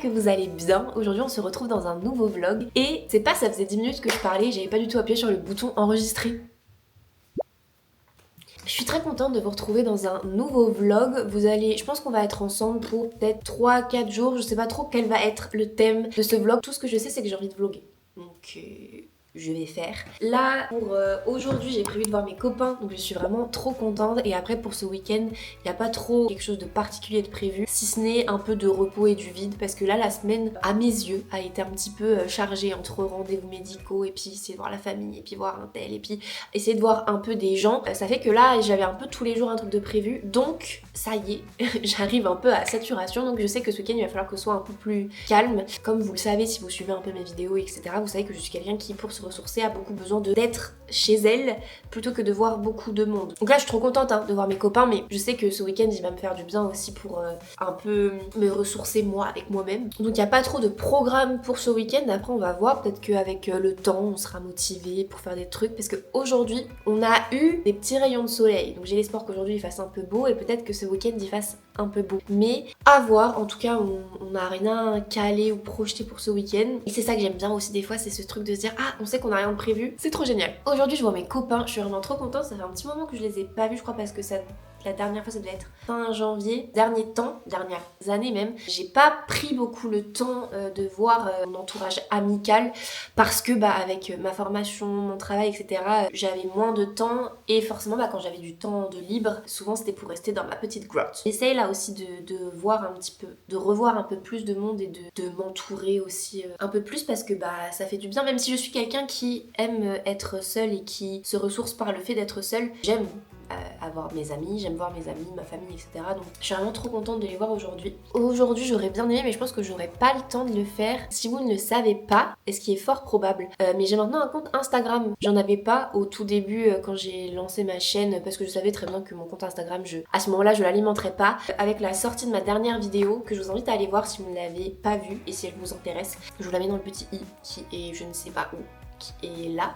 que vous allez bien. Aujourd'hui on se retrouve dans un nouveau vlog et c'est pas, ça faisait 10 minutes que je parlais, j'avais pas du tout appuyé sur le bouton enregistrer. Je suis très contente de vous retrouver dans un nouveau vlog. Je pense qu'on va être ensemble pour peut-être 3-4 jours, je sais pas trop quel va être le thème de ce vlog. Tout ce que je sais c'est que j'ai envie de vlogger. Donc je vais faire. Là, pour aujourd'hui, j'ai prévu de voir mes copains, donc je suis vraiment trop contente. Et après, pour ce week-end, il n'y a pas trop quelque chose de particulier de prévu, si ce n'est un peu de repos et du vide, parce que là, la semaine, à mes yeux, a été un petit peu chargée entre rendez-vous médicaux, et puis essayer de voir la famille, et puis voir un tel, et puis essayer de voir un peu des gens. Ça fait que là, j'avais un peu tous les jours un truc de prévu, donc ça y est, j'arrive un peu à saturation, donc je sais que ce week-end, il va falloir que ce soit un peu plus calme. Comme vous le savez, si vous suivez un peu mes vidéos, etc., vous savez que je suis quelqu'un qui, pour se ressourcer, a beaucoup besoin d'être chez elle plutôt que de voir beaucoup de monde. Donc là je suis trop contente de voir mes copains, mais je sais que ce week-end il va me faire du bien aussi pour un peu me ressourcer moi avec moi-même. Donc il n'y a pas trop de programme pour ce week-end. Après on va voir, peut-être qu'avec le temps on sera motivé pour faire des trucs, parce qu'aujourd'hui on a eu des petits rayons de soleil, donc j'ai l'espoir qu'aujourd'hui il fasse un peu beau et peut-être que ce week-end il fasse un peu beau, mais à voir. En tout cas on n'a rien calé ou projeté pour ce week-end, et c'est ça que j'aime bien aussi des fois, c'est ce truc de se dire ah on sait qu'on n'a rien de prévu, c'est trop génial. Aujourd'hui je vois mes copains, je suis vraiment trop contente, ça fait un petit moment que je les ai pas vus, je crois, parce que la dernière fois ça devait être fin janvier, dernières années même. J'ai pas pris beaucoup le temps de voir mon entourage amical parce que avec ma formation, mon travail, etc. J'avais moins de temps, et forcément quand j'avais du temps de libre, souvent c'était pour rester dans ma petite grotte. J'essaye là aussi de voir un petit peu, de revoir un peu plus de monde et de m'entourer aussi un peu plus, parce que ça fait du bien, même si je suis quelqu'un qui aime être seul et qui se ressource par le fait d'être seul. J'aime avoir mes amis, j'aime voir mes amis, ma famille, etc. Donc je suis vraiment trop contente de les voir aujourd'hui. Aujourd'hui j'aurais bien aimé, mais je pense que j'aurais pas le temps de le faire. Si vous ne le savez pas, et ce qui est fort probable, mais j'ai maintenant un compte Instagram. J'en avais pas au tout début quand j'ai lancé ma chaîne, parce que je savais très bien que mon compte Instagram, à ce moment-là je l'alimenterais pas. Avec la sortie de ma dernière vidéo, que je vous invite à aller voir si vous ne l'avez pas vue et si elle vous intéresse, je vous la mets dans le petit i qui est je ne sais pas où, qui est là.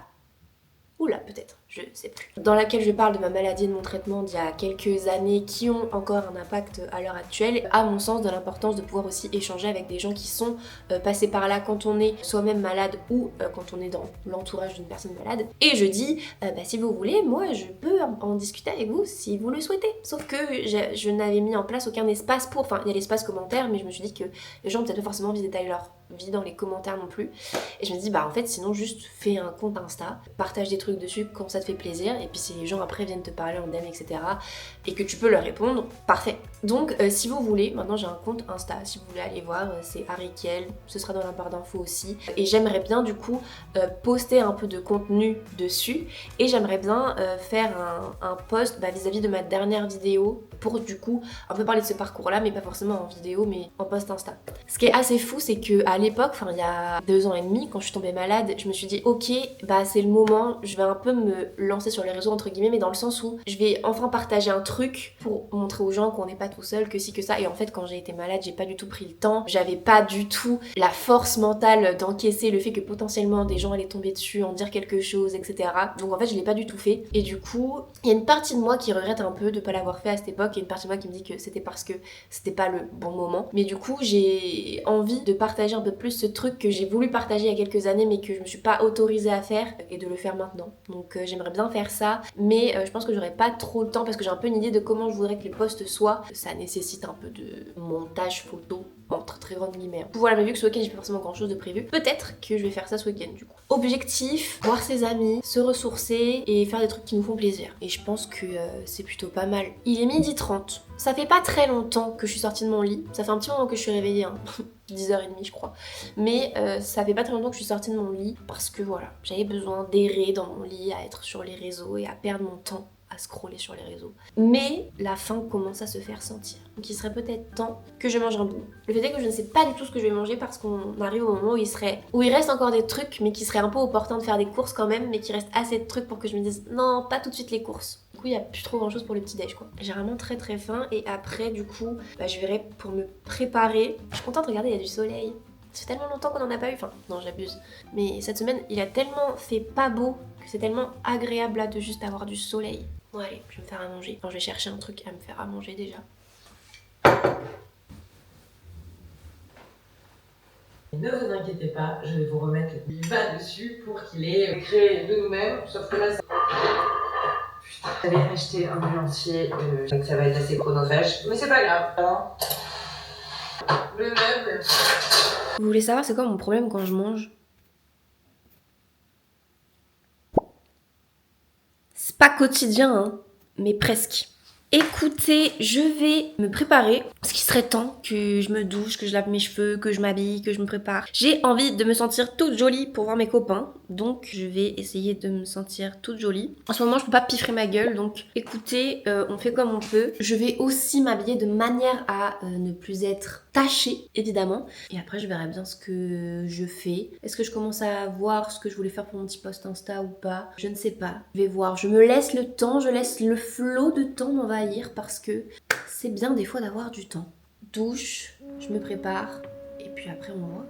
Oula, peut-être, je sais plus. Dans laquelle je parle de ma maladie et de mon traitement d'il y a quelques années qui ont encore un impact à l'heure actuelle. À mon sens, de l'importance de pouvoir aussi échanger avec des gens qui sont passés par là quand on est soi-même malade ou quand on est dans l'entourage d'une personne malade. Et je dis, si vous voulez, moi je peux en discuter avec vous si vous le souhaitez. Sauf que je n'avais mis en place aucun espace pour... Enfin, il y a l'espace commentaire, mais je me suis dit que les gens ont peut-être pas forcément envie d'étaler leur vie dans les commentaires non plus. Et je me dis, en fait, sinon juste fais un compte Insta, partage des trucs dessus quand ça te fait plaisir, et puis si les gens après viennent te parler en DM, etc., et que tu peux leur répondre, parfait. Donc si vous voulez, maintenant j'ai un compte Insta, si vous voulez aller voir, c'est Arikiel, ce sera dans la barre d'infos aussi, et j'aimerais bien du coup poster un peu de contenu dessus, et j'aimerais bien faire un post vis-à-vis de ma dernière vidéo, pour du coup un peu parler de ce parcours là, mais pas forcément en vidéo, mais en post Insta. Ce qui est assez fou, c'est que à l'époque, il y a 2 ans et demi, quand je suis tombée malade, je me suis dit ok, c'est le moment, je vais un peu me lancer sur les réseaux entre guillemets, mais dans le sens où je vais enfin partager un truc pour montrer aux gens qu'on n'est pas tout seul, que si que ça. Et en fait, quand j'ai été malade, j'ai pas du tout pris le temps, j'avais pas du tout la force mentale d'encaisser le fait que potentiellement des gens allaient tomber dessus, en dire quelque chose, etc. Donc en fait, je l'ai pas du tout fait, et du coup il y a une partie de moi qui regrette un peu de pas l'avoir fait à cette époque, et une partie de moi qui me dit que c'était parce que c'était pas le bon moment. Mais du coup j'ai envie de partager un peu plus ce truc que j'ai voulu partager il y a quelques années, mais que je me suis pas autorisée à faire, et de le faire maintenant. Donc j'aimerais bien faire ça, mais je pense que j'aurais pas trop le temps, parce que j'ai un peu une idée de comment je voudrais que les posts soient. Ça nécessite un peu de montage photo, entre très grandes guillemets. Voilà, mais vu que ce week-end j'ai pas forcément grand chose de prévu, peut-être que je vais faire ça ce week-end du coup. Objectif, voir ses amis, se ressourcer et faire des trucs qui nous font plaisir. Et je pense que c'est plutôt pas mal. Il est 12h30. Ça fait pas très longtemps que je suis sortie de mon lit. Ça fait un petit moment que je suis réveillée, 10h30 je crois. Mais ça fait pas très longtemps que je suis sortie de mon lit, parce que voilà, j'avais besoin d'errer dans mon lit, à être sur les réseaux et à perdre mon temps à scroller sur les réseaux. Mais la faim commence à se faire sentir. Donc il serait peut-être temps que je mange un bout. Le fait est que je ne sais pas du tout ce que je vais manger, parce qu'on arrive au moment où il reste encore des trucs, mais qui serait un peu opportun de faire des courses quand même, mais qu'il reste assez de trucs pour que je me dise non, pas tout de suite les courses. Du coup, il n'y a plus trop grand chose pour le petit déj quoi. J'ai vraiment très très faim, et après du coup, je verrai pour me préparer. Je suis contente, regardez, il y a du soleil. Ça fait tellement longtemps qu'on en a pas eu, enfin non j'abuse, mais cette semaine il a tellement fait pas beau que c'est tellement agréable là de juste avoir du soleil. Bon allez, je vais me faire à manger. Enfin je vais chercher un truc à me faire à manger déjà. Ne vous inquiétez pas, je vais vous remettre le bas dessus pour qu'il ait créé de nous-mêmes, sauf que là, ça... Putain, j'avais acheté un balancier, donc ça va être assez chronophage, mais c'est pas grave, hein. Le meuble. Vous voulez savoir c'est quoi mon problème quand je mange? C'est pas quotidien, hein, mais presque. Écoutez, je vais me préparer parce qu'il serait temps que je me douche, que je lave mes cheveux, que je m'habille, que je me prépare. J'ai envie de me sentir toute jolie pour voir mes copains, donc je vais essayer de me sentir toute jolie. En ce moment, je peux pas piffrer ma gueule, donc écoutez, on fait comme on peut. Je vais aussi m'habiller de manière à ne plus être tachée, évidemment. Et après, je verrai bien ce que je fais. Est-ce que je commence à voir ce que je voulais faire pour mon petit post Insta ou pas? Je ne sais pas. Je vais voir. Je me laisse le temps, je laisse le flot de temps m'envahir parce que c'est bien des fois d'avoir du temps. Douche, je me prépare et puis après on voit.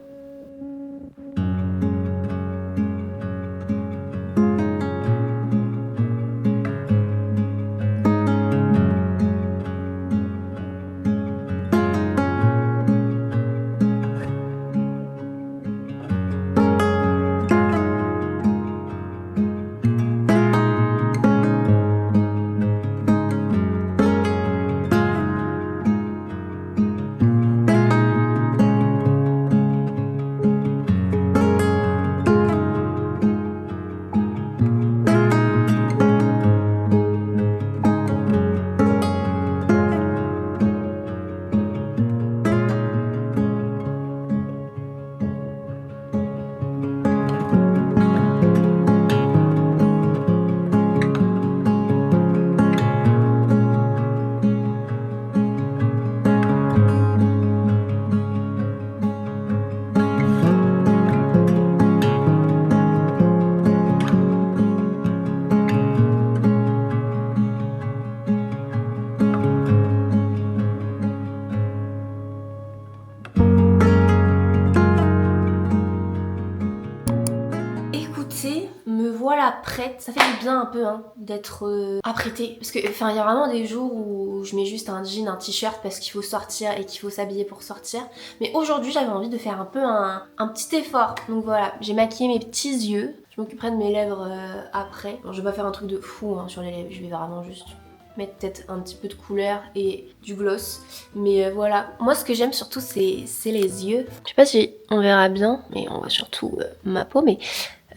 Écoutez, me voilà prête. Ça fait du bien un peu hein, d'être apprêtée. Parce que enfin il y a vraiment des jours où je mets juste un jean, un t-shirt parce qu'il faut sortir et qu'il faut s'habiller pour sortir. Mais aujourd'hui j'avais envie de faire un peu un petit effort. Donc voilà, j'ai maquillé mes petits yeux. Je m'occuperai de mes lèvres après. Bon, je vais pas faire un truc de fou hein, sur les lèvres, je vais vraiment juste mettre peut-être un petit peu de couleur et du gloss. Mais voilà, moi ce que j'aime surtout c'est les yeux. Je sais pas si on verra bien, mais on voit surtout ma peau. Mais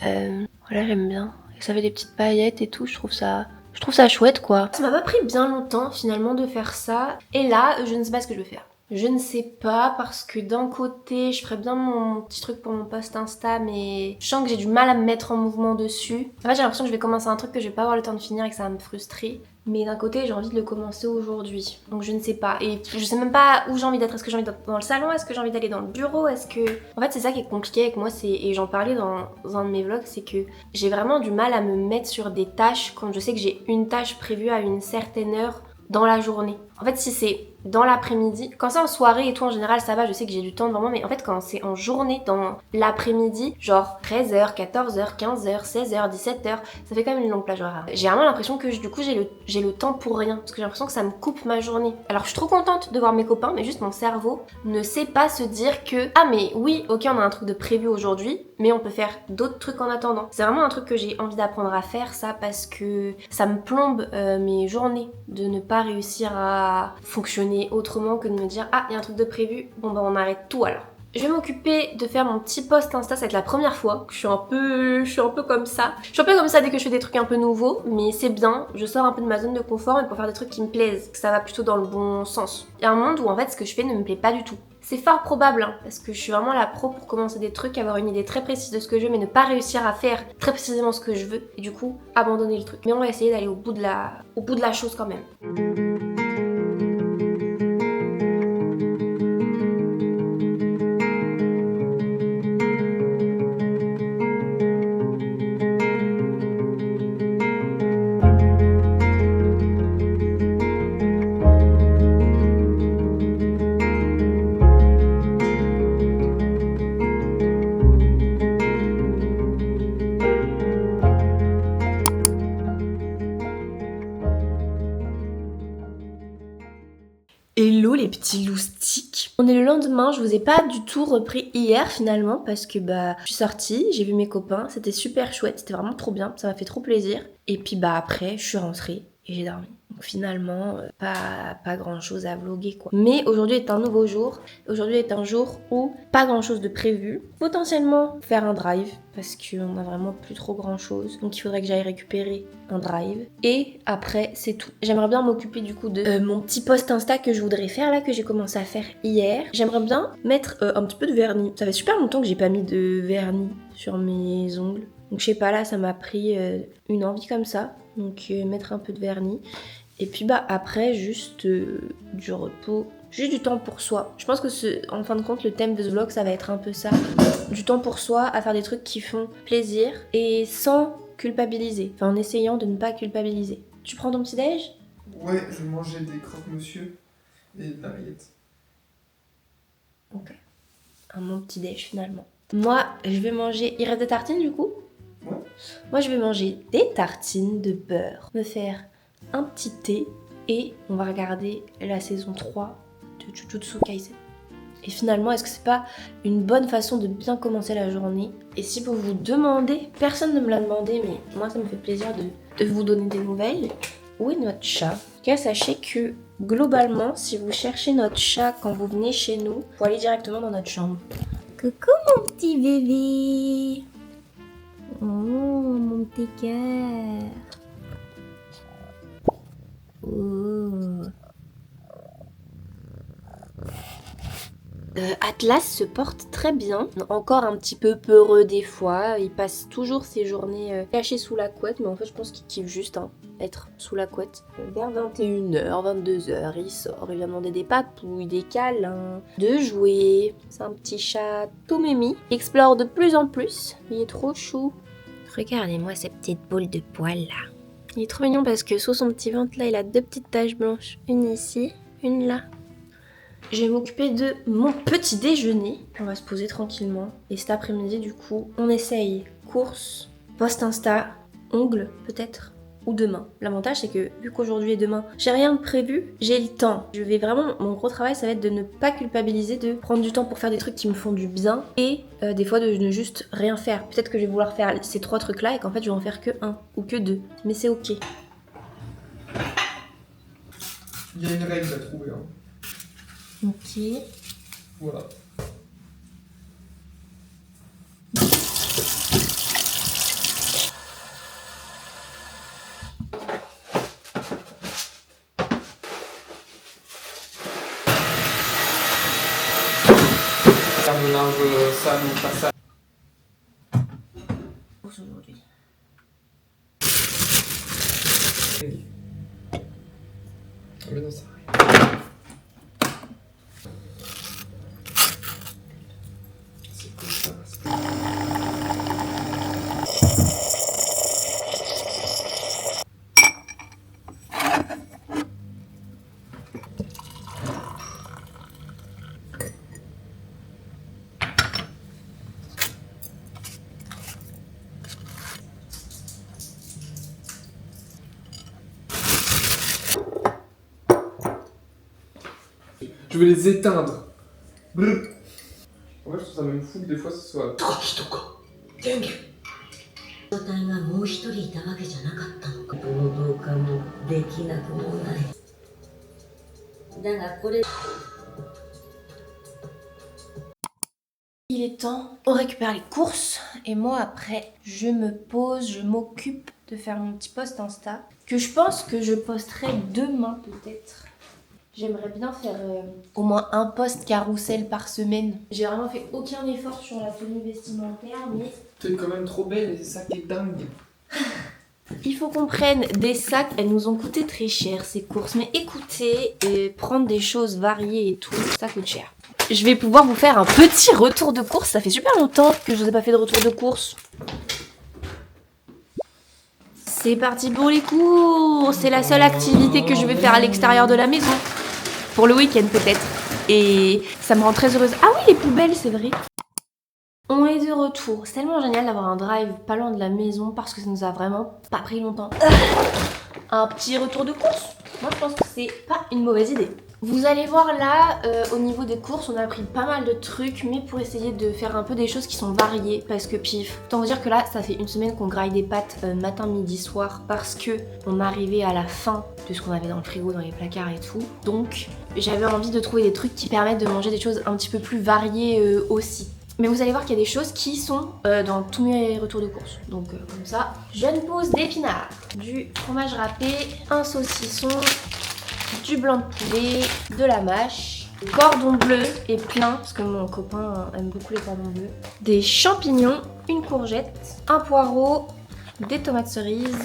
voilà, j'aime bien. Et ça fait des petites paillettes et tout, je trouve ça chouette quoi. Ça m'a pas pris bien longtemps finalement de faire ça. Et là, je ne sais pas ce que je vais faire. Je ne sais pas parce que d'un côté je ferais bien mon petit truc pour mon post Insta mais je sens que j'ai du mal à me mettre en mouvement dessus. En fait j'ai l'impression que je vais commencer un truc que je vais pas avoir le temps de finir et que ça va me frustrer. Mais d'un côté j'ai envie de le commencer aujourd'hui. Donc je ne sais pas. Et je sais même pas où j'ai envie d'être. Est-ce que j'ai envie d'être dans le salon? Est-ce que j'ai envie d'aller dans le bureau? Est-ce que... En fait c'est ça qui est compliqué avec moi. Et j'en parlais dans un de mes vlogs. C'est que j'ai vraiment du mal à me mettre sur des tâches quand je sais que j'ai une tâche prévue à une certaine heure dans la journée. En fait si c'est dans l'après-midi, quand c'est en soirée et tout en général ça va, je sais que j'ai du temps devant moi, mais en fait quand c'est en journée, dans l'après-midi, genre 13h, 14h, 15h, 16h, 17h, ça fait quand même une longue plage horaire. J'ai vraiment l'impression que du coup j'ai le temps pour rien, parce que j'ai l'impression que ça me coupe ma journée. Alors je suis trop contente de voir mes copains, mais juste mon cerveau ne sait pas se dire que ah mais oui, ok on a un truc de prévu aujourd'hui, mais on peut faire d'autres trucs en attendant. C'est vraiment un truc que j'ai envie d'apprendre à faire ça, parce que ça me plombe mes journées de ne pas réussir à fonctionner autrement que de me dire ah il y a un truc de prévu, bon bah on arrête tout alors. Je vais m'occuper de faire mon petit post Insta, ça va être la première fois que je suis un peu comme ça. Je suis un peu comme ça dès que je fais des trucs un peu nouveaux, mais c'est bien, je sors un peu de ma zone de confort et pour faire des trucs qui me plaisent, que ça va plutôt dans le bon sens. Il y a un monde où en fait ce que je fais ne me plaît pas du tout. C'est fort probable, hein, parce que je suis vraiment la pro pour commencer des trucs, avoir une idée très précise de ce que je veux, mais ne pas réussir à faire très précisément ce que je veux, et du coup abandonner le truc. Mais on va essayer d'aller au bout de la chose quand même. Hello les petits loustiques. On est le lendemain, je vous ai pas du tout repris hier finalement parce que je suis sortie, j'ai vu mes copains, c'était super chouette, c'était vraiment trop bien, ça m'a fait trop plaisir. Et puis après, je suis rentrée et j'ai dormi. Donc finalement, pas grand chose à vlogger quoi. Mais aujourd'hui est un nouveau jour. Aujourd'hui est un jour où pas grand chose de prévu. Potentiellement faire un drive parce qu'on a vraiment plus trop grand chose. Donc il faudrait que j'aille récupérer un drive. Et après c'est tout. J'aimerais bien m'occuper du coup de mon petit post Insta que je voudrais faire là, que j'ai commencé à faire hier. J'aimerais bien mettre un petit peu de vernis. Ça fait super longtemps que j'ai pas mis de vernis sur mes ongles. Donc je sais pas, là ça m'a pris une envie comme ça. Donc mettre un peu de vernis. Et puis après juste du repos, juste du temps pour soi. Je pense que en fin de compte le thème de ce vlog ça va être un peu ça. Du temps pour soi, à faire des trucs qui font plaisir et sans culpabiliser. Enfin en essayant de ne pas culpabiliser. Tu prends ton petit déj? Ouais, je mangeais des croque-monsieur et de la rillette. Ok. Un bon petit déj finalement. Moi je vais manger... Il reste des tartines du coup? Ouais. Moi je vais manger des tartines de beurre. Me faire un petit thé et on va regarder la saison 3 de Jujutsu Kaisen. Et finalement, est-ce que c'est pas une bonne façon de bien commencer la journée? Et si vous vous demandez, personne ne me l'a demandé, mais moi ça me fait plaisir de vous donner des nouvelles. Où est notre chat? En tout cas, sachez que globalement, si vous cherchez notre chat quand vous venez chez nous, vous allez directement dans notre chambre. Coucou mon petit bébé! Oh mon petit cœur! Oh. Atlas se porte très bien, encore un petit peu peureux des fois, il passe toujours ses journées cachées sous la couette, mais en fait je pense qu'il kiffe juste être sous la couette. Vers 21h, 22h, il sort, il vient demander des papouilles, des câlins, de jouer. C'est un petit chat tout mimi, il explore de plus en plus, il est trop chou. Regardez-moi ces petites boules de poils là. Il est trop mignon parce que sous son petit ventre là, il a 2 petites taches blanches, une ici, une là. Je vais m'occuper de mon petit déjeuner. On va se poser tranquillement. Et cet après-midi, du coup, on essaye course, post Insta, ongles peut-être, ou demain. L'avantage, c'est que vu qu'aujourd'hui et demain, j'ai rien de prévu, j'ai le temps. Je vais vraiment, mon gros travail, ça va être de ne pas culpabiliser, de prendre du temps pour faire des trucs qui me font du bien et des fois de ne juste rien faire. Peut-être que je vais vouloir faire ces 3 trucs-là et qu'en fait, je vais en faire que 1 ou que 2. Mais c'est ok. Il y a une règle à trouver. Hein. Ok. Voilà. Le linge sale ou pas sale. Aujourd'hui. Mais non, ça arrive. C'est comme ça. Je vais les éteindre. Brrr. En fait, je trouve ça même fou que des fois ce soit. 状態がもう一人いたわけじゃなかったのか。暴動化もできなくもない。だがこれ Il est temps, on récupère les courses et moi après je me pose, je m'occupe de faire mon petit post Insta que je pense que je posterai demain peut-être. J'aimerais bien faire au moins un post carrousel par semaine. J'ai vraiment fait aucun effort sur la tenue vestimentaire mais... T'es quand même trop belle et ça qui est dingue. Il faut qu'on prenne des sacs, elles nous ont coûté très cher ces courses. Mais écoutez, prendre des choses variées et tout, ça coûte cher. Je vais pouvoir vous faire un petit retour de course. Ça fait super longtemps que je vous ai pas fait de retour de course. C'est parti pour les courses. C'est la seule activité que je vais faire à l'extérieur de la maison. Pour le week-end peut-être. Et ça me rend très heureuse. Ah oui, les poubelles, c'est vrai. On est de retour. C'est tellement génial d'avoir un drive pas loin de la maison parce que ça nous a vraiment pas pris longtemps. Un petit retour de course. Moi, je pense que c'est pas une mauvaise idée. Vous allez voir là, au niveau des courses, on a pris pas mal de trucs, mais pour essayer de faire un peu des choses qui sont variées, parce que pif, autant vous dire que là, ça fait une semaine qu'on graille des pâtes matin, midi, soir, parce que on arrivait à la fin de ce qu'on avait dans le frigo, dans les placards et tout. Donc, j'avais envie de trouver des trucs qui permettent de manger des choses un petit peu plus variées aussi. Mais vous allez voir qu'il y a des choses qui sont dans tous mes retours de course. Donc comme ça, je ne pose d'épinards, du fromage râpé, un saucisson, du blanc de poulet, de la mâche, cordon bleu et plein, parce que mon copain aime beaucoup les cordons bleus, des champignons, une courgette, un poireau, des tomates cerises,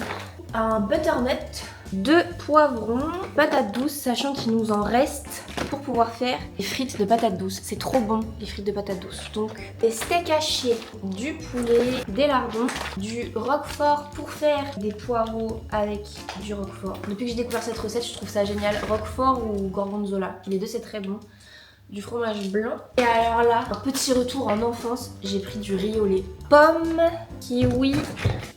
un butternut, 2 poivrons, patates douces, sachant qu'il nous en reste pour pouvoir faire des frites de patates douces. C'est trop bon, les frites de patates douces. Donc, des steaks hachés, du poulet, des lardons, du roquefort pour faire des poireaux avec du roquefort. Depuis que j'ai découvert cette recette, je trouve ça génial. Roquefort ou gorgonzola, les deux c'est très bon. Du fromage blanc. Et alors là, un petit retour en enfance, j'ai pris du riz au lait. Pommes, kiwi,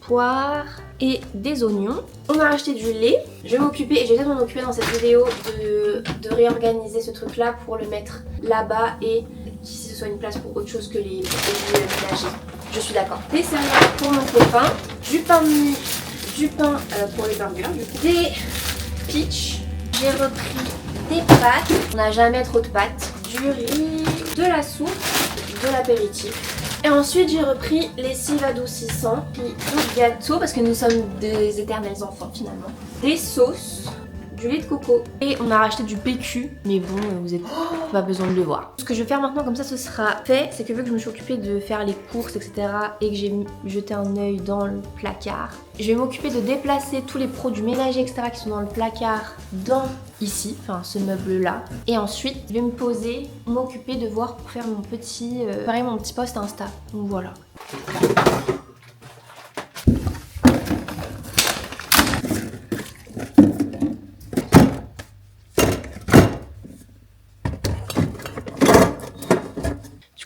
poire et des oignons. On a acheté du lait. Je vais m'occuper, et je vais peut-être m'en occuper dans cette vidéo de réorganiser ce truc là pour le mettre là-bas et si ce soit une place pour autre chose que les produits ménagers. Je suis d'accord. Des céréales pour mon copain, du pain de mie, du pain pour les burgers, des peach. J'ai repris des pâtes. On n'a jamais trop de pâtes. Du riz, de la soupe, de l'apéritif. Et ensuite j'ai repris lessive adoucissant, puis du gâteau parce que nous sommes des éternels enfants finalement. Des sauces, du lait de coco et on a racheté du PQ, mais bon vous n'avez pas besoin de le voir. Ce que je vais faire maintenant, comme ça ce sera fait, c'est que vu que je me suis occupée de faire les courses etc et que j'ai jeté un œil dans le placard, je vais m'occuper de déplacer tous les produits ménagers etc qui sont dans le placard dans ici, enfin ce meuble là, et ensuite je vais me poser, m'occuper de voir pour faire mon petit mon petit post Insta. Donc voilà.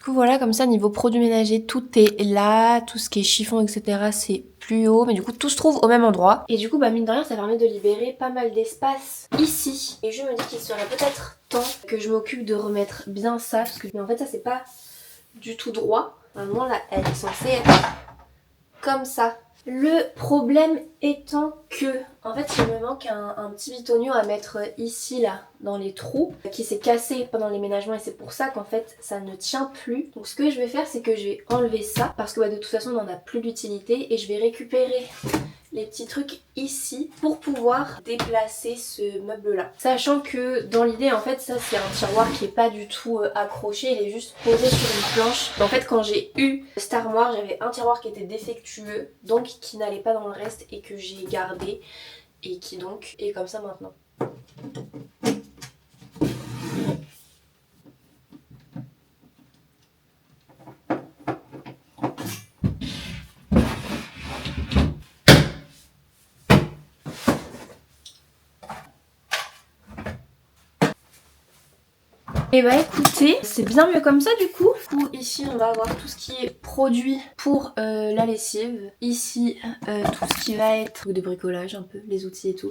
Voilà, comme ça niveau produits ménagers tout est là, tout ce qui est chiffon etc c'est plus haut, mais du coup tout se trouve au même endroit et du coup bah mine de rien ça permet de libérer pas mal d'espace ici et je me dis qu'il serait peut-être temps que je m'occupe de remettre bien ça parce que mais en fait ça c'est pas du tout droit, normalement là elle est censée être comme ça. Le problème étant que, en fait, il me manque un petit bitonio à mettre ici, là, dans les trous, qui s'est cassé pendant l'éménagement et c'est pour ça qu'en fait, ça ne tient plus. Donc ce que je vais faire, c'est que je vais enlever ça, parce que de toute façon, on n'en a plus d'utilité, et je vais récupérer les petits trucs ici pour pouvoir déplacer ce meuble là. Sachant que dans l'idée en fait ça c'est un tiroir qui est pas du tout accroché, il est juste posé sur une planche. En fait quand j'ai eu cette armoire j'avais un tiroir qui était défectueux donc qui n'allait pas dans le reste et que j'ai gardé et qui donc est comme ça maintenant. Et bah écoutez, c'est bien mieux comme ça du coup. Ici on va avoir tout ce qui est produit pour la lessive. Ici tout ce qui va être de bricolage un peu, les outils et tout.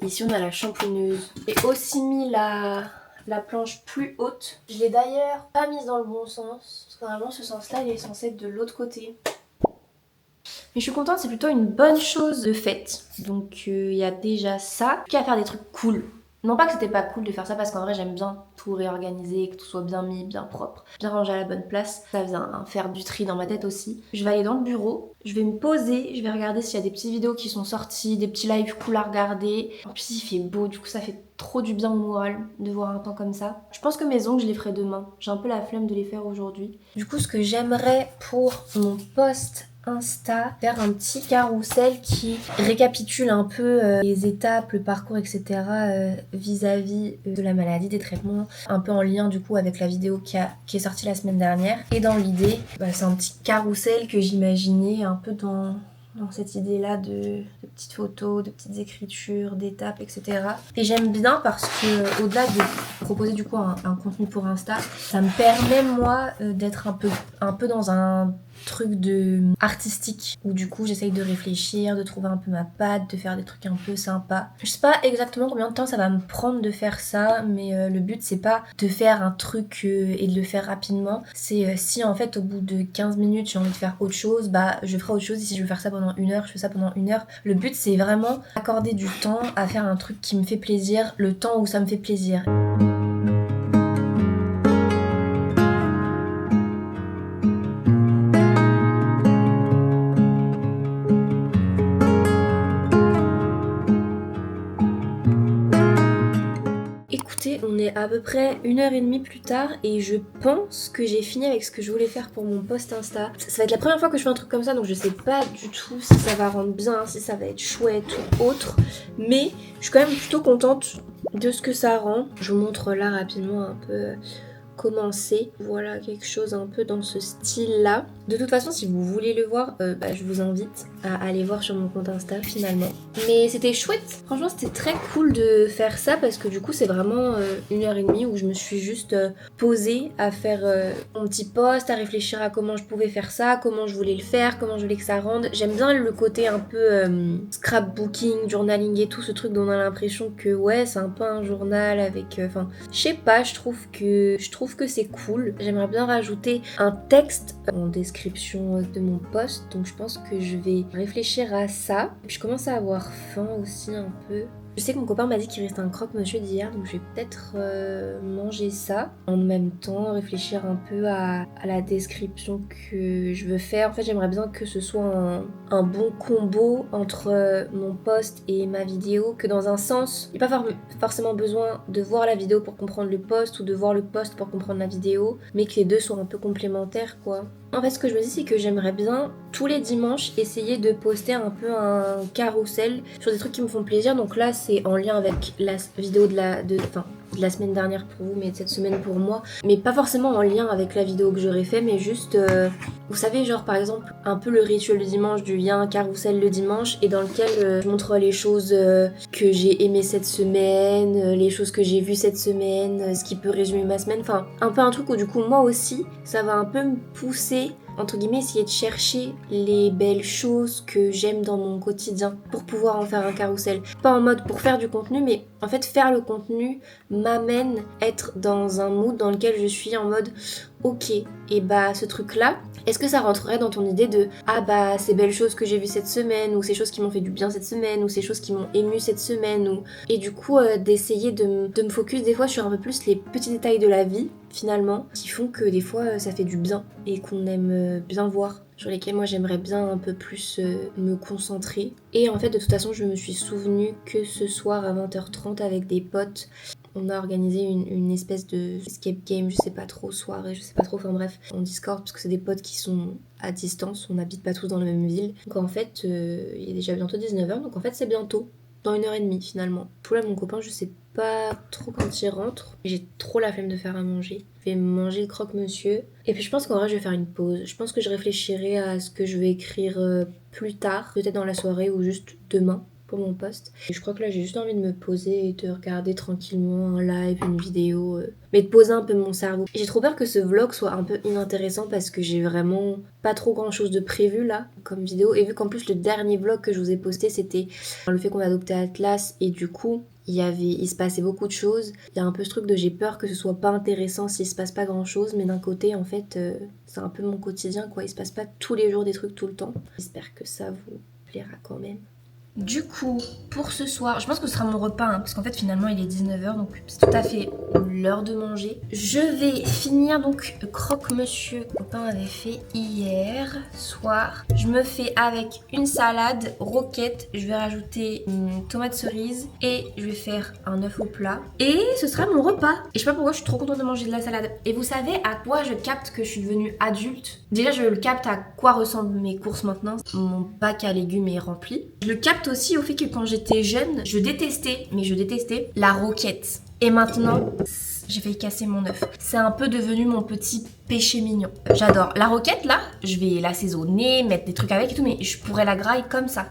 Et ici on a la shampooineuse. J'ai aussi mis la planche plus haute. Je l'ai d'ailleurs pas mise dans le bon sens. Parce que normalement ce sens là il est censé être de l'autre côté. Mais je suis contente, c'est plutôt une bonne chose de fait. Donc il y a déjà ça. Puis à faire des trucs cool. Non pas que c'était pas cool de faire ça parce qu'en vrai j'aime bien tout réorganiser, que tout soit bien mis, bien propre, bien rangé à la bonne place. Ça faisait faire du tri dans ma tête aussi. Je vais aller dans le bureau, je vais me poser, je vais regarder s'il y a des petites vidéos qui sont sorties, des petits lives cool à regarder. En plus il fait beau, du coup ça fait trop du bien au moral de voir un temps comme ça. Je pense que mes ongles je les ferai demain, j'ai un peu la flemme de les faire aujourd'hui. Du coup ce que j'aimerais pour mon post Insta, faire un petit carrousel qui récapitule un peu les étapes, le parcours etc vis-à-vis de la maladie, des traitements, un peu en lien du coup avec la vidéo qui est sortie la semaine dernière. Et dans l'idée, c'est un petit carrousel que j'imaginais un peu dans cette idée là de petites photos, de petites écritures, d'étapes etc. Et j'aime bien parce que au-delà de proposer du coup un contenu pour Insta, ça me permet moi d'être un peu dans un truc de artistique où du coup j'essaye de réfléchir, de trouver un peu ma patte, de faire des trucs un peu sympas. Je sais pas exactement combien de temps ça va me prendre de faire ça, mais le but c'est pas de faire un truc et de le faire rapidement. C'est si en fait au bout de 15 minutes j'ai envie de faire autre chose, bah je ferai autre chose. Et si je veux faire ça pendant 1 heure, je fais ça pendant 1 heure. Le but c'est vraiment accorder du temps à faire un truc qui me fait plaisir, le temps où ça me fait plaisir. On est à peu près 1h30 plus tard et je pense que j'ai fini avec ce que je voulais faire pour mon post Insta. Ça va être la première fois que je fais un truc comme ça, donc je sais pas du tout si ça va rendre bien, si ça va être chouette ou autre, mais je suis quand même plutôt contente de ce que ça rend. Je vous montre là rapidement un peu comment c'est. Voilà, quelque chose un peu dans ce style là. De toute façon, si vous voulez le voir, je vous invite à aller voir sur mon compte Insta finalement. Mais c'était chouette, franchement c'était très cool de faire ça parce que du coup c'est vraiment 1h30 où je me suis juste posée à faire mon petit post, à réfléchir à comment je pouvais faire ça, comment je voulais le faire, comment je voulais que ça rende. J'aime bien le côté un peu scrapbooking, journaling et tout, ce truc dont on a l'impression que ouais c'est un peu un journal avec... Enfin, je sais pas, je trouve que c'est cool. J'aimerais bien rajouter un texte en description de mon post, donc je pense que je vais réfléchir à ça. Et puis je commence à avoir faim aussi un peu. Je sais que mon copain m'a dit qu'il restait un croque-monsieur d'hier, donc je vais peut-être manger ça. En même temps, réfléchir un peu à la description que je veux faire. En fait, j'aimerais bien que ce soit un bon combo entre mon post et ma vidéo, que dans un sens, il n'y a pas forcément besoin de voir la vidéo pour comprendre le post ou de voir le post pour comprendre la vidéo, mais que les deux soient un peu complémentaires, quoi. En fait, ce que je me dis, c'est que j'aimerais bien tous les dimanches essayer de poster un peu un carrousel sur des trucs qui me font plaisir. Donc là, c'est en lien avec la vidéo de la semaine dernière pour vous, mais de cette semaine pour moi. Mais pas forcément en lien avec la vidéo que j'aurais fait, mais juste, vous savez, genre par exemple, un peu le rituel du dimanche, il y a un carrousel le dimanche et dans lequel je montre les choses que j'ai aimées cette semaine, les choses que j'ai vues cette semaine, ce qui peut résumer ma semaine. Enfin, un peu un truc où du coup, moi aussi, ça va un peu me pousser entre guillemets, essayer de chercher les belles choses que j'aime dans mon quotidien pour pouvoir en faire un carrousel. Pas en mode pour faire du contenu, mais en fait faire le contenu m'amène à être dans un mood dans lequel je suis en mode ok, et bah ce truc là, est-ce que ça rentrerait dans ton idée de ah bah ces belles choses que j'ai vues cette semaine, ou ces choses qui m'ont fait du bien cette semaine, ou ces choses qui m'ont ému cette semaine, ou... Et du coup d'essayer de me focus des fois sur un peu plus les petits détails de la vie finalement, qui font que des fois ça fait du bien et qu'on aime bien voir, sur lesquels moi j'aimerais bien un peu plus me concentrer. Et en fait de toute façon je me suis souvenue que ce soir à 20h30 avec des potes, on a organisé une espèce de escape game, je sais pas trop, soirée, je sais pas trop, enfin bref, en Discord, parce que c'est des potes qui sont à distance, on n'habite pas tous dans la même ville. Donc en fait, il est déjà bientôt 19h, donc en fait c'est bientôt, dans 1h30 finalement. Tout là mon copain, je sais pas trop quand il rentre, j'ai trop la flemme de faire à manger. Je vais manger le croque-monsieur, et puis je pense qu'en vrai je vais faire une pause. Je pense que je réfléchirai à ce que je vais écrire plus tard, peut-être dans la soirée ou juste demain, pour mon post. Et je crois que là j'ai juste envie de me poser et de regarder tranquillement un live, une vidéo, mais de poser un peu mon cerveau. Et j'ai trop peur que ce vlog soit un peu inintéressant parce que j'ai vraiment pas trop grand chose de prévu là comme vidéo, et vu qu'en plus le dernier vlog que je vous ai posté c'était le fait qu'on a adopté Atlas, et du coup il se passait beaucoup de choses. Il y a un peu ce truc de j'ai peur que ce soit pas intéressant s'il se passe pas grand chose, mais d'un côté en fait c'est un peu mon quotidien quoi, il se passe pas tous les jours des trucs tout le temps. J'espère que ça vous plaira quand même. Du coup, pour ce soir, je pense que ce sera mon repas, hein, parce qu'en fait finalement il est 19h, donc c'est tout à fait l'heure de manger. Je vais finir donc le croque-monsieur que mon copain avait fait hier soir. Je me fais avec une salade roquette, je vais rajouter une tomate cerise et je vais faire un œuf au plat. Et ce sera mon repas. Et je sais pas pourquoi je suis trop contente de manger de la salade. Et vous savez à quoi je capte que je suis devenue adulte? Déjà je le capte à quoi ressemblent mes courses maintenant. Mon bac à légumes est rempli. Je le capte aussi au fait que quand j'étais jeune, je détestais la roquette. Et maintenant, j'ai failli casser mon œuf. C'est un peu devenu mon petit péché mignon. J'adore. La roquette là, je vais l'assaisonner, mettre des trucs avec et tout, mais je pourrais la grailler comme ça.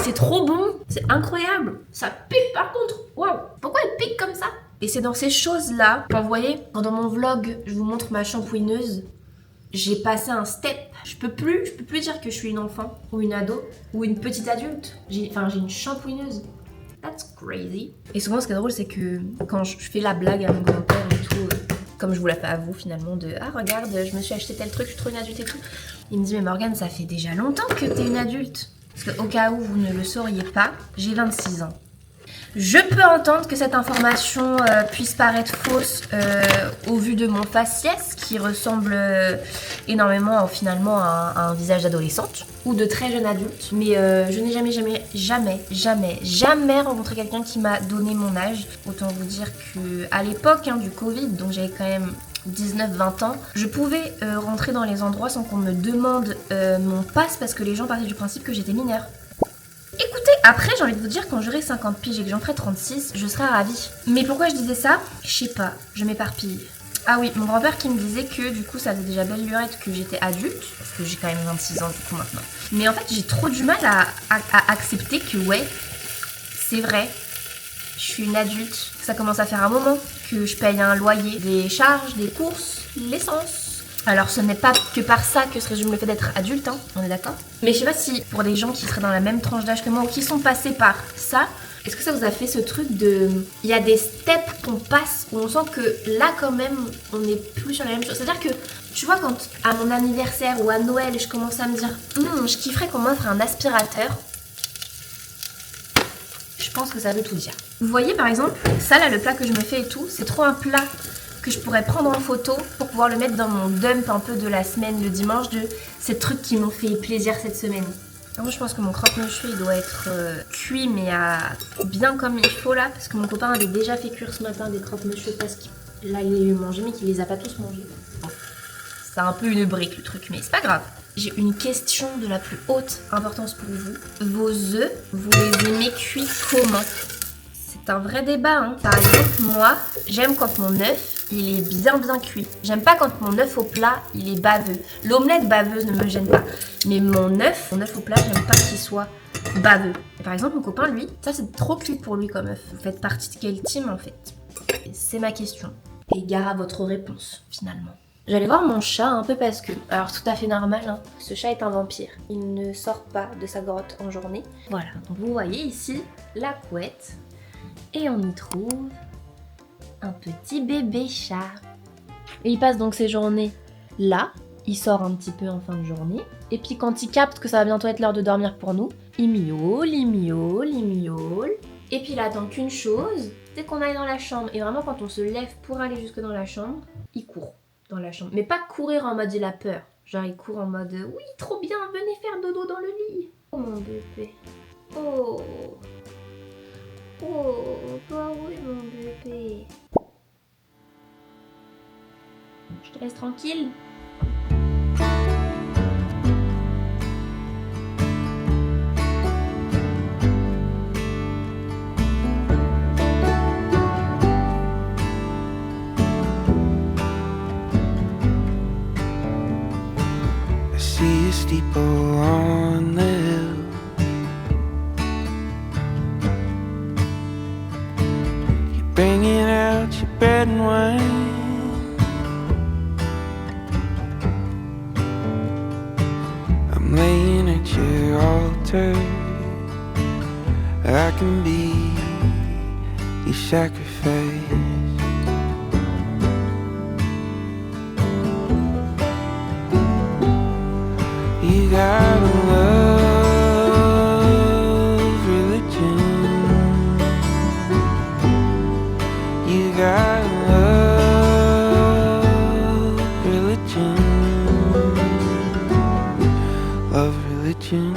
C'est trop bon, c'est incroyable. Ça pique par contre. Waouh, pourquoi elle pique comme ça? Et c'est dans ces choses là, quand vous voyez, quand dans mon vlog, je vous montre ma shampouineuse. J'ai passé un step. Je peux plus dire que je suis une enfant ou une ado ou une petite adulte. J'ai une shampouineuse. That's crazy. Et souvent, ce qui est drôle, c'est que quand je fais la blague à mon grand-père et tout, comme je vous la fais à vous finalement, de ah regarde, je me suis acheté tel truc, je suis trop une adulte et tout. Il me dit mais Morgane, ça fait déjà longtemps que t'es une adulte. Parce qu'au cas où vous ne le sauriez pas, j'ai 26 ans. Je peux entendre que cette information puisse paraître fausse au vu de mon faciès qui ressemble énormément finalement à un visage d'adolescente ou de très jeune adulte. Mais je n'ai jamais rencontré quelqu'un qui m'a donné mon âge. Autant vous dire qu'à l'époque du Covid, donc j'avais quand même 19-20 ans, je pouvais rentrer dans les endroits sans qu'on me demande mon pass parce que les gens partaient du principe que j'étais mineure. Écoutez, après j'ai envie de vous dire, quand j'aurai 50 piges et que j'en ferai 36, je serai ravie. Mais pourquoi je disais ça? Je sais pas, je m'éparpille. Ah oui, mon grand-père qui me disait que du coup ça faisait déjà belle lurette que j'étais adulte, parce que j'ai quand même 26 ans du coup maintenant. Mais en fait j'ai trop du mal à accepter que ouais, c'est vrai, je suis une adulte. Ça commence à faire un moment que je paye un loyer, des charges, des courses, l'essence. Alors ce n'est pas que par ça que se résume le fait d'être adulte, on est d'accord? Mais je sais pas si pour des gens qui seraient dans la même tranche d'âge que moi ou qui sont passés par ça, est-ce que ça vous a fait ce truc de... Il y a des steps qu'on passe où on sent que là quand même on n'est plus sur la même chose. C'est-à-dire que tu vois, quand à mon anniversaire ou à Noël je commençais à me dire je kifferais qu'on m'offre un aspirateur, je pense que ça veut tout dire. Vous voyez par exemple, ça là, le plat que je me fais et tout, c'est trop un plat que je pourrais prendre en photo pour pouvoir le mettre dans mon dump un peu de la semaine, le dimanche, de ces trucs qui m'ont fait plaisir cette semaine. Moi je pense que mon croque-monsieur il doit être cuit mais bien comme il faut là, parce que mon copain avait déjà fait cuire ce matin des croque-monsieur parce qu'il a eu mangé mais qu'il les a pas tous mangés. Bon. C'est un peu une brique le truc, mais c'est pas grave. J'ai une question de la plus haute importance pour vous. Vos œufs, vous les aimez cuits comment? C'est un vrai débat. Par exemple, moi, j'aime quand mon œuf, il est bien cuit. J'aime pas quand mon œuf au plat, il est baveux. L'omelette baveuse ne me gêne pas. Mais mon œuf au plat, j'aime pas qu'il soit baveux. Et par exemple, mon copain, lui, ça c'est trop cuit pour lui comme œuf. Vous faites partie de quel team en fait? C'est ma question. Et gare à votre réponse, finalement. J'allais voir mon chat un peu parce que, alors tout à fait normal, ce chat est un vampire. Il ne sort pas de sa grotte en journée. Voilà, donc vous voyez ici la couette. Et on y trouve un petit bébé chat. Et il passe donc ses journées là. Il sort un petit peu en fin de journée. Et puis quand il capte que ça va bientôt être l'heure de dormir pour nous, il miaule. Et puis il attend qu'une chose, c'est qu'on aille dans la chambre. Et vraiment quand on se lève pour aller jusque dans la chambre, il court dans la chambre. Mais pas courir en mode il a peur. Genre il court en mode oui, trop bien, venez faire dodo dans le lit. Oh mon bébé. Oh. Oh, bah oui mon bébé. Je te laisse tranquille. I see a steeple on the hill. Bringing out your bread and wine. I'm laying at your altar. I can be your sacrifice. You gotta love religion. You gotta love religion. Love religion.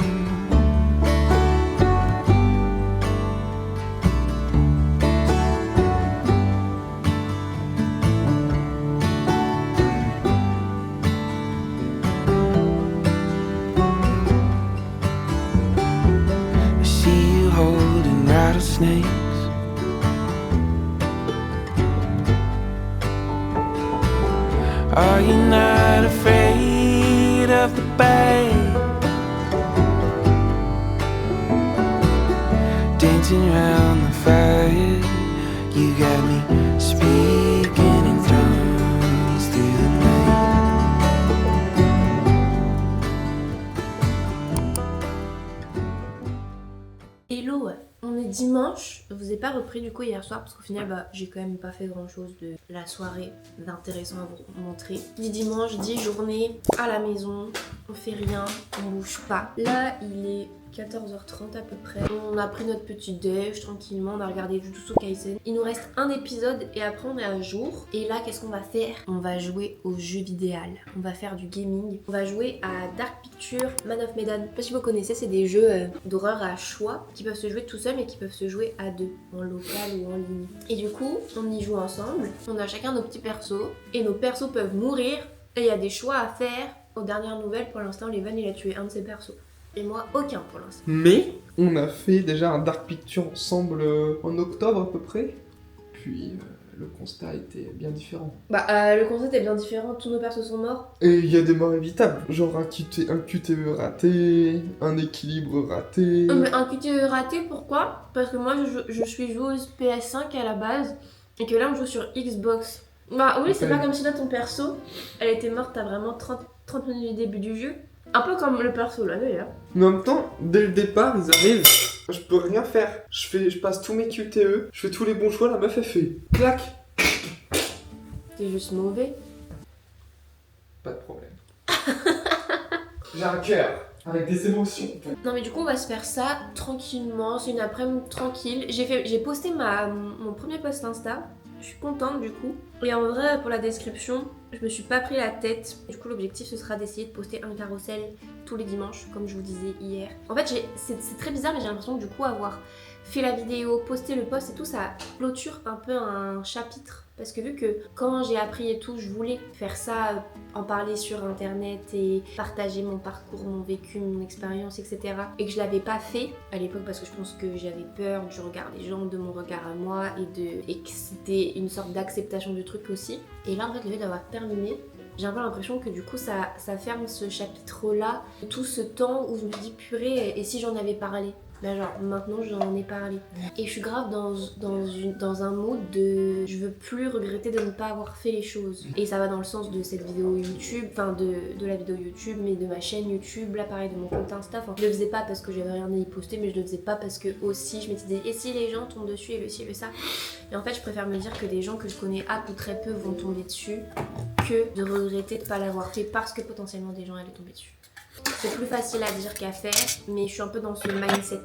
I see you holding rattlesnakes. Are you not afraid of the bite? Dancing around the fire, you got me speaking in tongues through the night. Hello, on est dimanche. Je vous ai pas repris du coup hier soir parce qu'au final bah, j'ai quand même pas fait grand chose de la soirée d'intéressant à vous montrer. Dit dimanche, dit journée à la maison, on fait rien, on bouge pas. Là il est 14h30 à peu près. On a pris notre petit déj tranquillement, on a regardé Jujutsu Kaisen. Il nous reste un épisode et après on est à jour. Et là qu'est-ce qu'on va faire? On va jouer au jeu vidéo. On va faire du gaming. On va jouer à Dark Pictures, Man of Medan. Je sais pas si vous connaissez, c'est des jeux d'horreur à choix qui peuvent se jouer tout seul mais qui peuvent se jouer à deux, en local ou en ligne. Et du coup, on y joue ensemble. On a chacun nos petits persos et nos persos peuvent mourir. Et il y a des choix à faire. Aux dernières nouvelles, pour l'instant, Leven il a tué un de ses persos. Et moi, aucun pour l'instant. Mais on a fait déjà un Dark Picture ensemble en octobre à peu près. Puis le constat était bien différent. Bah, le concept est bien différent, tous nos persos sont morts. Et il y a des morts évitables. Genre un QTE raté, un équilibre raté. Mais un QTE raté, pourquoi? Parce que moi, je suis joueuse PS5 à la base, et que là, on joue sur Xbox. Bah oui, c'est Ok. pas comme si là, ton perso, elle était morte à vraiment 30 minutes du début du jeu. Un peu comme le perso là, d'ailleurs. Mais en même temps, dès le départ, ils arrivent. Je peux rien faire. Je passe tous mes QTE, je fais tous les bons choix, la meuf elle fait. Clac. T'es juste mauvais. Pas de problème. J'ai un cœur avec des émotions. Non mais du coup on va se faire ça tranquillement, c'est une après-midi tranquille. J'ai posté mon premier post Insta, je suis contente du coup. Et en vrai pour la description, je me suis pas pris la tête. Du coup l'objectif ce sera d'essayer de poster un carrousel tous les dimanches comme je vous disais hier. En fait c'est très bizarre mais j'ai l'impression que du coup avoir fait la vidéo, posté le post et tout ça clôture un peu un chapitre. Parce que vu que quand j'ai appris et tout, je voulais faire ça, en parler sur internet et partager mon parcours, mon vécu, mon expérience, etc. Et que je l'avais pas fait à l'époque parce que je pense que j'avais peur du regard des gens, de mon regard à moi et que c'était une sorte d'acceptation du truc aussi. Et là en fait le fait d'avoir terminé, j'ai un peu l'impression que du coup ça ferme ce chapitre-là, tout ce temps où je me dis purée, et si j'en avais parlé? Bah genre maintenant j'en ai parlé. Et je suis grave dans un mood de je veux plus regretter de ne pas avoir fait les choses. Et ça va dans le sens de cette vidéo YouTube, enfin de la vidéo YouTube, mais de ma chaîne YouTube, là pareil de mon compte Insta. Enfin, je le faisais pas parce que j'avais rien à y poster, mais je le faisais pas parce que aussi je m'étais dit et si les gens tombent dessus et le ci et le ça. Et en fait je préfère me dire que des gens que je connais à ou très peu vont tomber dessus que de regretter de pas l'avoir fait parce que potentiellement des gens allaient tomber dessus. C'est plus facile à dire qu'à faire, mais je suis un peu dans ce mindset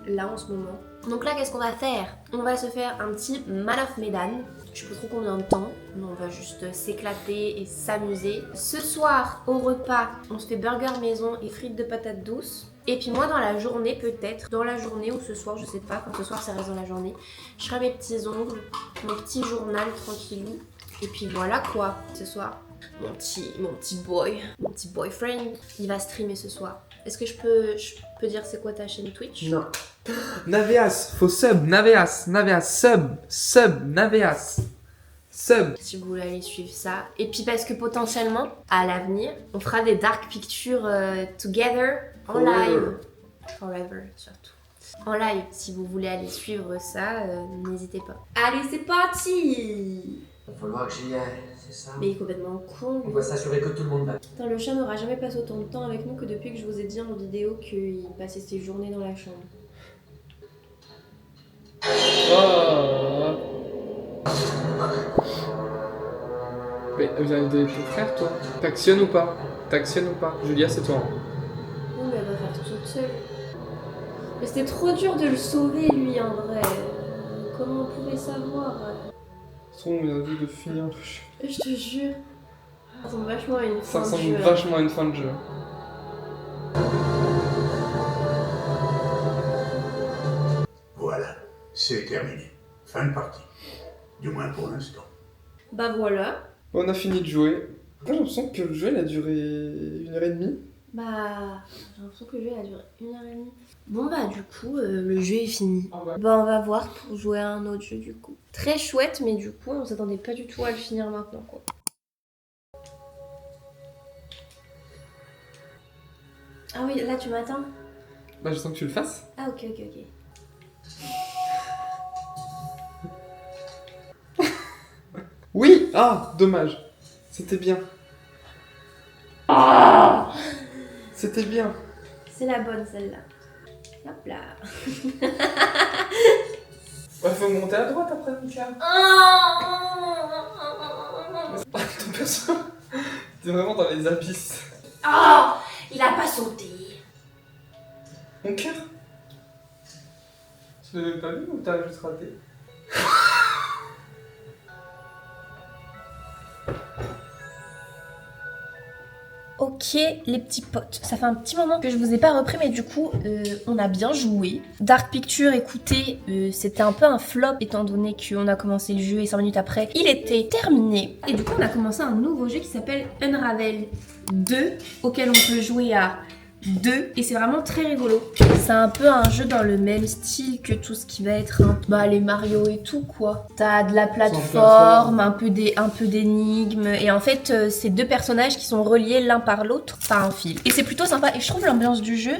là en ce moment. Donc là, qu'est-ce qu'on va faire? On va se faire un petit Man of Medan. Je sais pas trop combien de temps, mais on va juste s'éclater et s'amuser. Ce soir, au repas, on se fait burger maison et frites de patates douces. Et puis moi, dans la journée, peut-être, dans la journée ou ce soir, je sais pas, quand ce soir ça reste dans la journée, je ferai mes petits ongles, mon petit journal tranquillou. Et puis voilà quoi, ce soir. Mon petit boyfriend, il va streamer ce soir. Est-ce que je peux dire c'est quoi ta chaîne Twitch? Non. Naveas, faut sub, Naveas, sub, Naveas. Sub. Si vous voulez aller suivre ça. Et puis parce que potentiellement, à l'avenir, on fera des Dark Pictures together en live. Forever surtout. En live, si vous voulez aller suivre ça, n'hésitez pas. Allez, c'est parti! Il va falloir que j'y aille, c'est ça? Mais il est complètement con. On va s'assurer que tout le monde va. Putain, le chat n'aura jamais passé autant de temps avec nous que depuis que je vous ai dit en vidéo qu'il passait ses journées dans la chambre. Oh. Mais viens aider ton frère, toi. T'actionnes ou pas? Julia, c'est toi. Oui, mais elle va faire toute seule. Mais c'était trop dur de le sauver, lui, en vrai. Comment on pouvait savoir? On vient de finir le jeu. Je te jure. Ça ressemble vachement à une Ça fin de ressemble jeu. vachement à une fin de jeu. Voilà, c'est terminé. Fin de partie. Du moins pour l'instant. Bah voilà. On a fini de jouer. Moi, j'ai l'impression que le jeu il a duré 1h30. Bah, j'ai l'impression que le jeu a duré 1h30. Bon bah du coup, le jeu est fini. Ah ouais. Bah on va voir pour jouer à un autre jeu du coup. Très chouette, mais du coup on s'attendait pas du tout à le finir maintenant quoi. Ah oui, là tu m'attends? Bah, j'attends que tu le fasses. Ah ok. Oui! Ah, dommage. C'était bien. C'était bien. C'est la bonne celle-là. Hop là. Ouais, faut monter à droite après, Mika. Ton perso, t'es vraiment dans les abysses. Oh, il a pas sauté. Mon cœur. Tu l'avais pas vu ou t'as juste raté? Ok les petits potes, ça fait un petit moment que je vous ai pas repris mais du coup on a bien joué. Dark Pictures, écoutez, c'était un peu un flop étant donné qu'on a commencé le jeu et 5 minutes après il était terminé. Et du coup on a commencé un nouveau jeu qui s'appelle Unravel 2 auquel on peut jouer à 2 et c'est vraiment très rigolo. C'est un peu un jeu dans le même style que tout ce qui va être les Mario et tout quoi. T'as de la plateforme, un peu d'énigmes et en fait c'est deux personnages qui sont reliés l'un par l'autre par un fil. Et c'est plutôt sympa et je trouve l'ambiance du jeu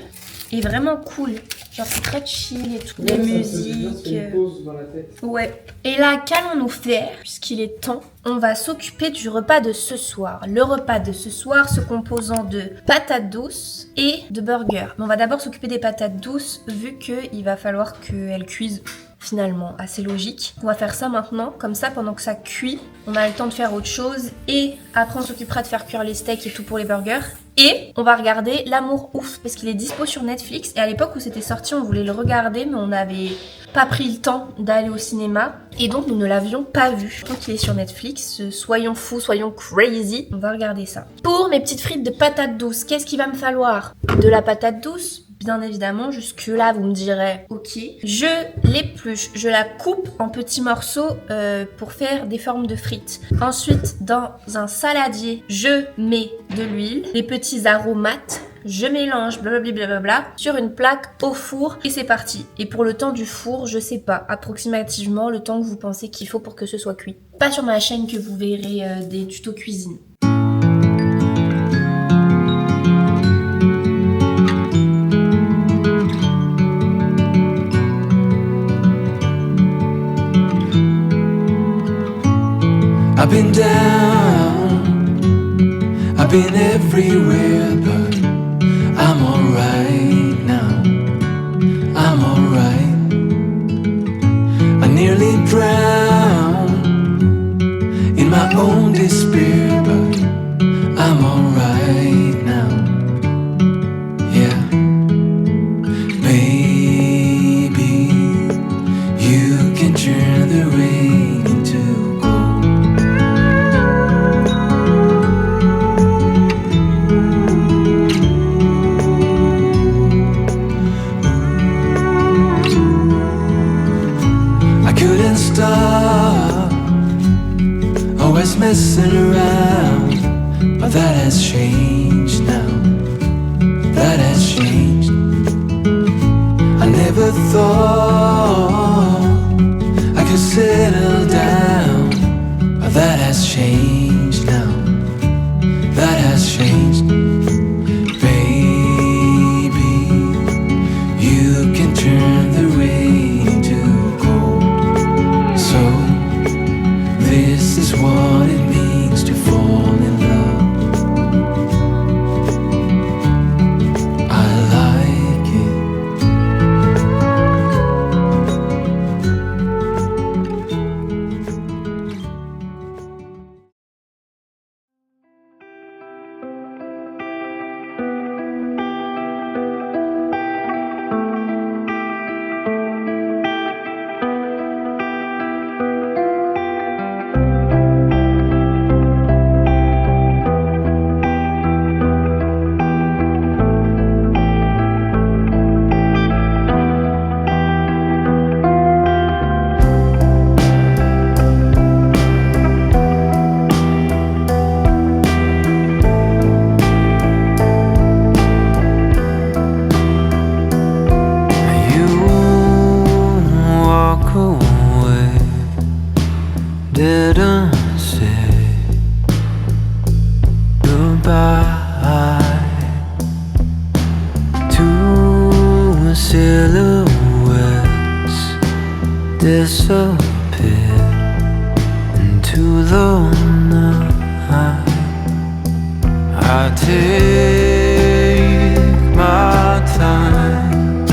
est vraiment cool. Genre c'est très chill et tout, les musiques. Une pause dans la tête. Ouais. Et là, qu'allons-nous faire puisqu'il est temps? On va s'occuper du repas de ce soir. Le repas de ce soir se composant de patates douces et de burgers. Mais on va d'abord s'occuper des patates douces vu qu'il va falloir qu'elles cuisent. Finalement, assez logique. On va faire ça maintenant, comme ça pendant que ça cuit, on a le temps de faire autre chose et après on s'occupera de faire cuire les steaks et tout pour les burgers. Et on va regarder L'Amour Ouf parce qu'il est dispo sur Netflix et à l'époque où c'était sorti on voulait le regarder mais on n'avait pas pris le temps d'aller au cinéma et donc nous ne l'avions pas vu. Donc il est sur Netflix, soyons fous, soyons crazy, on va regarder ça. Pour mes petites frites de patates douces, qu'est-ce qu'il va me falloir? De la patate douce, bien évidemment, jusque là vous me direz ok. Je l'épluche, je la coupe en petits morceaux pour faire des formes de frites. Ensuite dans un saladier, je mets de l'huile, les petits aromates, je mélange blablabla sur une plaque au four et c'est parti. Et pour le temps du four, je sais pas, approximativement le temps que vous pensez qu'il faut pour que ce soit cuit. Pas sur ma chaîne que vous verrez des tutos cuisine. I've been down, I've been everywhere, but I'm alright now, I'm alright. I nearly drowned in my own despair, but I'm alright now, yeah. Baby, you can turn the rain into always messing around, but that has changed now, that has changed. I never thought I could settle down, but that has changed now, that has changed. Baby, you can turn the rain into gold. So this is what it means to fall in love. I like it. Didn't say goodbye to silhouettes disappear into the night. I take my time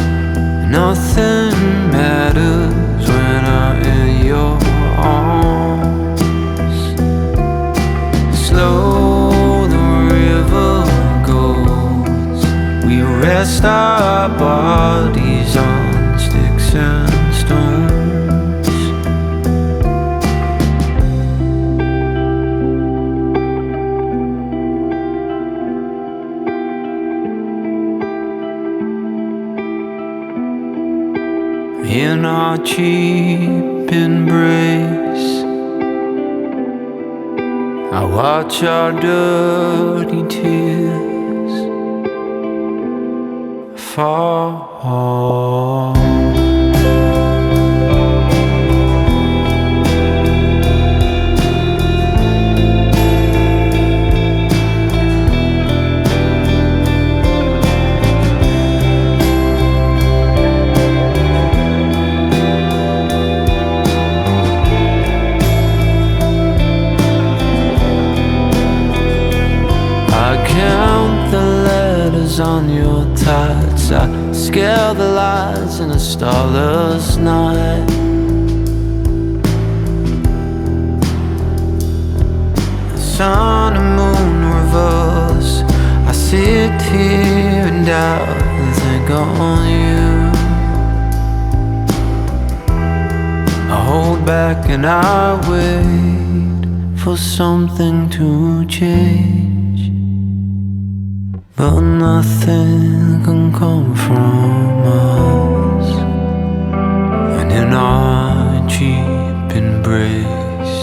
our bodies on sticks and stones. In our cheap embrace, I watch our dirty tears fall. On your tights, I scale the lights in a starless night. The sun and moon reverse. I sit here and doubt and think on you. I hold back and I wait for something to change. But nothing can come from us. And in our cheap embrace,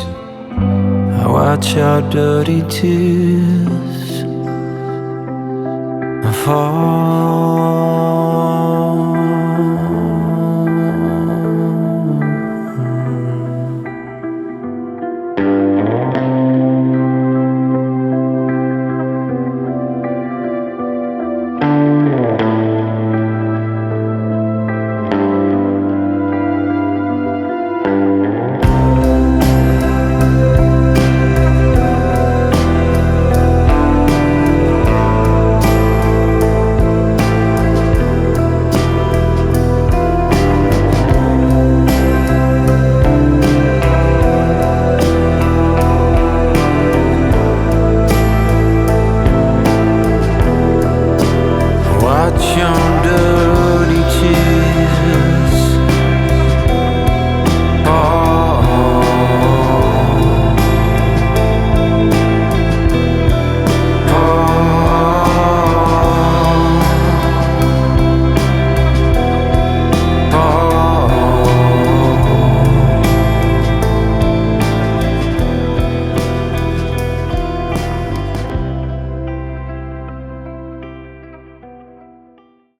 I watch our dirty tears fall.